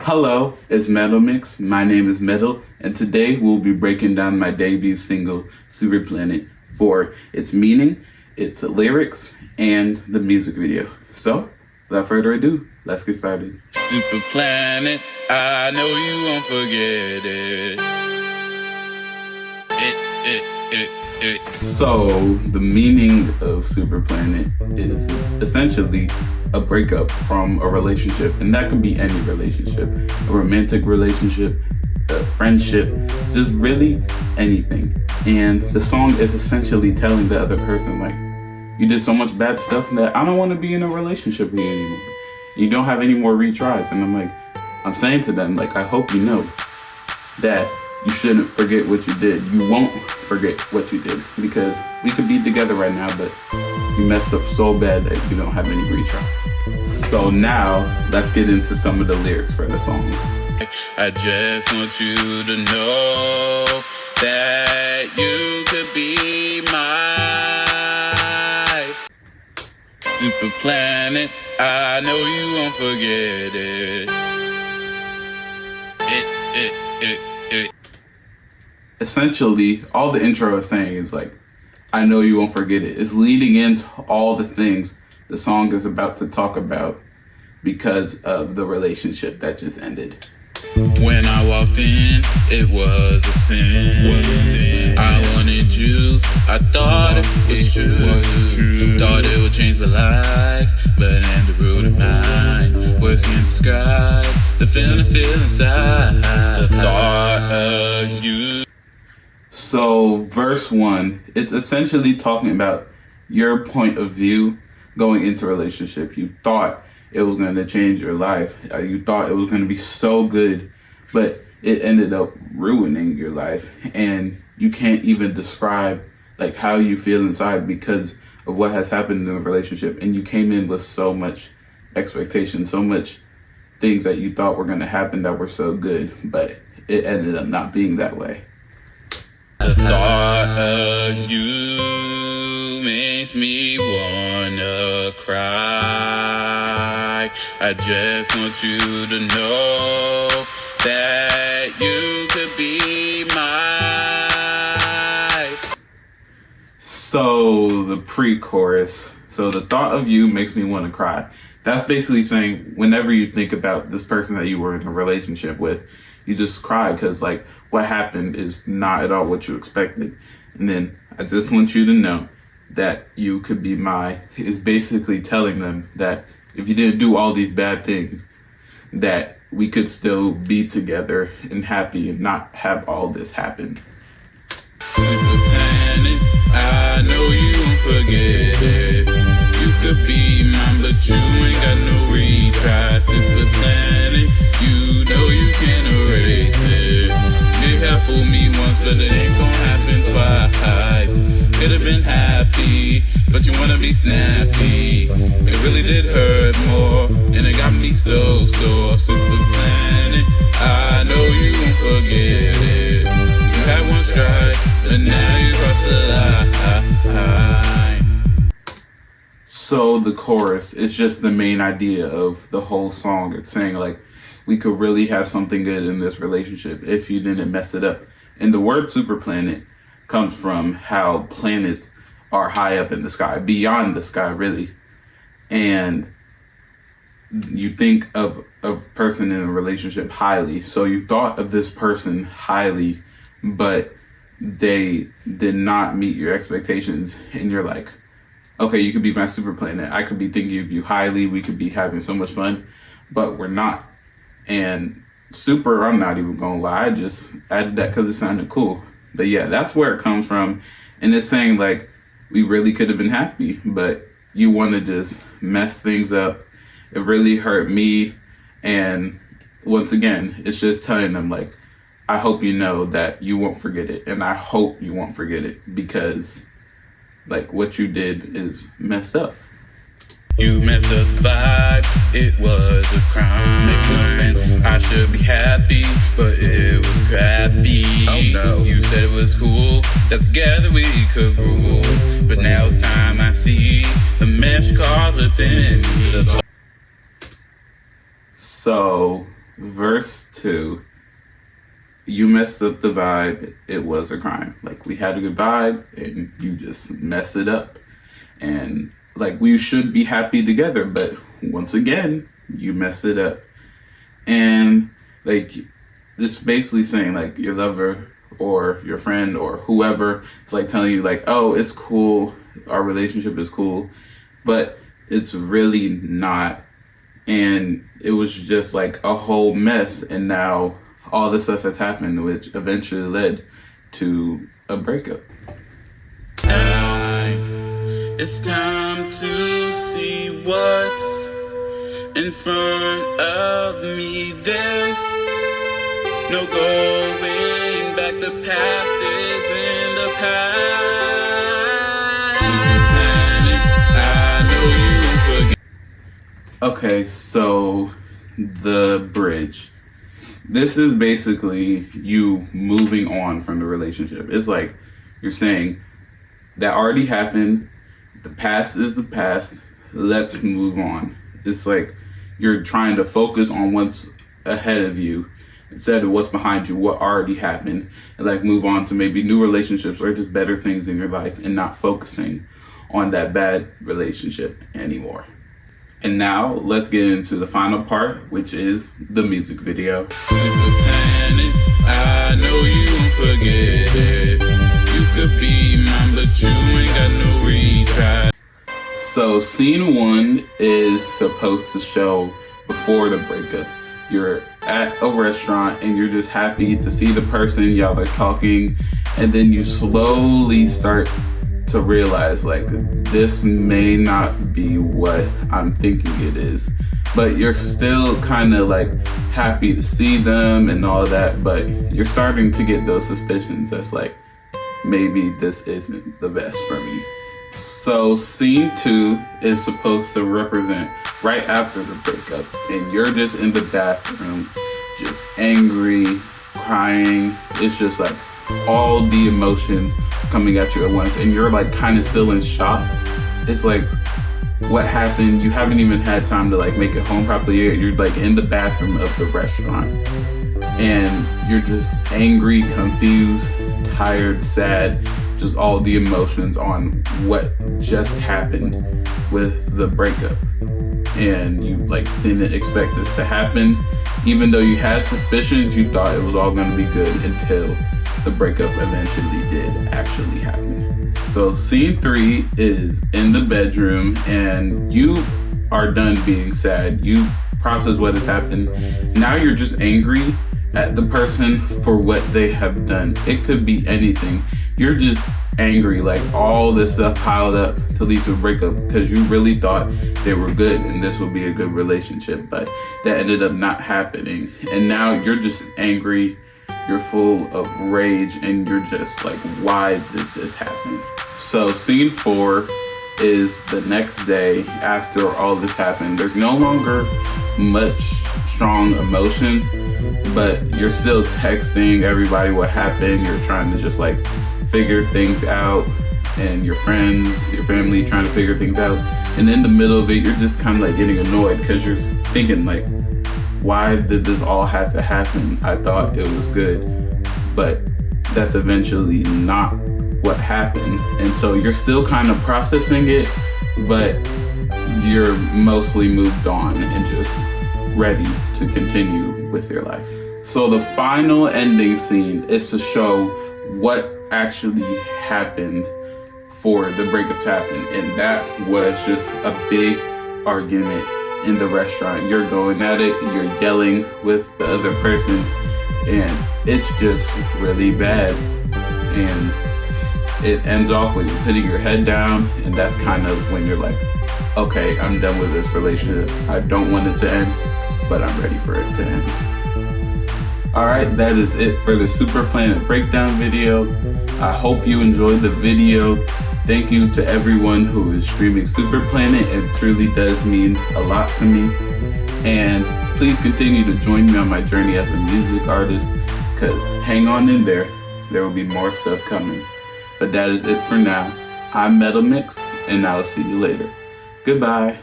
Hello, it's MeDalMix. My name is Metal, and today we'll be breaking down my debut single, Superplanet, for its meaning, its lyrics, and the music video. So, without further ado, let's get started. Superplanet, I know you won't forget it. So, the meaning of Superplanet is essentially a breakup from a relationship, and that could be any relationship, a romantic relationship, a friendship, just really anything. And the song is essentially telling the other person, like, you did so much bad stuff that I don't want to be in a relationship with you anymore. You don't have any more retries. And I'm saying to them, like, I hope you know that you shouldn't forget what you did. You won't forget what you did, because we could be together right now, but you messed up so bad that you don't have any retries. So now, let's get into some of the lyrics for the song. I just want you to know that you could be my Superplanet. I know you won't forget it. Essentially, all the intro is saying is like, I know you won't forget it. It's leading into all the things the song is about to talk about because of the relationship that just ended. When I walked in, it was a sin. I wanted you, I thought it was true. Thought it would change my life, but in the root of mine, words can't describe the feeling I feel inside. The thought of you. So verse 1, it's essentially talking about your point of view going into a relationship. You thought it was going to change your life. You thought it was going to be so good, but it ended up ruining your life. And you can't even describe like how you feel inside because of what has happened in the relationship. And you came in with so much expectation, so much things that you thought were going to happen that were so good, but it ended up not being that way. The thought of you makes me wanna cry. I just want you to know that you could be my. So the pre-chorus. So the thought of you makes me want to cry. That's basically saying whenever you think about this person that you were in a relationship with, you just cry because like what happened is not at all what you expected. And then I just want you to know that you could be mine is basically telling them that if you didn't do all these bad things, that we could still be together and happy and not have all this happen. Superplanet, I know you won't forget it. You could be mine, but you ain't got no retry. Superplanet, you know you can't erase it. You have fooled me once, but it ain't gonna happen twice. Could've been happy, but you wanna be snappy. It really did hurt more, and it got me so sore. Superplanet, I know you won't forget it. You had one strike, but now you crossed the line. So the chorus is just the main idea of the whole song. It's saying like, we could really have something good in this relationship if you didn't mess it up. And the word superplanet comes from how planets are high up in the sky, beyond the sky, really. And you think of a person in a relationship highly. So you thought of this person highly, but they did not meet your expectations. And you're like, okay, you could be my superplanet. I could be thinking of you highly. We could be having so much fun, but we're not. And super, I'm not even gonna lie, I just added that because it sounded cool. But yeah, that's where it comes from. And it's saying like, we really could have been happy, but you want to just mess things up. It really hurt me. And once again, it's just telling them like, I hope you know that you won't forget it. And I hope you won't forget it because like what you did is messed up. You messed up the vibe, it was a crime. Makes no sense. I should be happy, but it was crappy. Oh no. You said it was cool, that together we could rule. But now it's time I see the mesh cause within me. So verse 2, you messed up the vibe, it was a crime. Like, we had a good vibe and you just messed it up. And like, we should be happy together, but once again, you messed it up. And like, this basically saying like your lover or your friend or whoever, it's like telling you like, oh, it's cool, our relationship is cool, but it's really not. And it was just like a whole mess, and now all the stuff that's happened, which eventually led to a breakup. It's time to see what's in front of me. There's no going back. The past is in the past. Superplanet, I know you forget. Okay, so the bridge. This is basically you moving on from the relationship. It's like you're saying that already happened. The past is the past. Let's move on. It's like you're trying to focus on what's ahead of you instead of what's behind you, what already happened, and like move on to maybe new relationships or just better things in your life, and not focusing on that bad relationship anymore. And now let's get into the final part, which is the music video. Superplanet, I know you won't forget it. You could be mine, but you ain't got no retry. So scene 1 is supposed to show before the breakup. You're at a restaurant and you're just happy to see the person, y'all are talking, and then you slowly start to realize like this may not be what I'm thinking it is, but you're still kind of like happy to see them and all that, but you're starting to get those suspicions that's like, maybe this isn't the best for me. So scene 2 is supposed to represent right after the breakup, and you're just in the bathroom, just angry, crying. It's just like all the emotions coming at you at once, and you're like kind of still in shock. It's like, what happened? You haven't even had time to like make it home properly yet. You're like in the bathroom of the restaurant, and you're just angry, confused, tired, sad, just all the emotions on what just happened with the breakup. And you like didn't expect this to happen. Even though you had suspicions, you thought it was all going to be good until the breakup eventually did actually happen. So scene 3 is in the bedroom, and you are done being sad. You process what has happened. Now you're just angry at the person for what they have done. It could be anything. You're just angry, like all this stuff piled up to lead to a breakup because you really thought they were good and this would be a good relationship, but that ended up not happening. And now you're just angry, you're full of rage, and you're just like, why did this happen? So scene 4 is the next day after all this happened. There's no longer much strong emotions, but you're still texting everybody what happened. You're trying to just like figure things out, and your friends, your family trying to figure things out. And in the middle of it, you're just kind of like getting annoyed because you're thinking like, why did this all have to happen? I thought it was good, but that's eventually not what happened. And so you're still kind of processing it, but you're mostly moved on and just ready to continue with your life. So the final ending scene is to show what actually happened for the breakup to happen, and that was just a big argument in the restaurant. You're going at it, you're yelling with the other person, and it's just really bad. And it ends off with you putting your head down, and that's kind of when you're like, okay, I'm done with this relationship. I don't want it to end, but I'm ready for it to end. Alright, that is it for the Superplanet Breakdown video. I hope you enjoyed the video. Thank you to everyone who is streaming Superplanet. It truly does mean a lot to me. And please continue to join me on my journey as a music artist, because hang on in there. There will be more stuff coming. But that is it for now. I'm MeDalMix, and I'll see you later. Goodbye.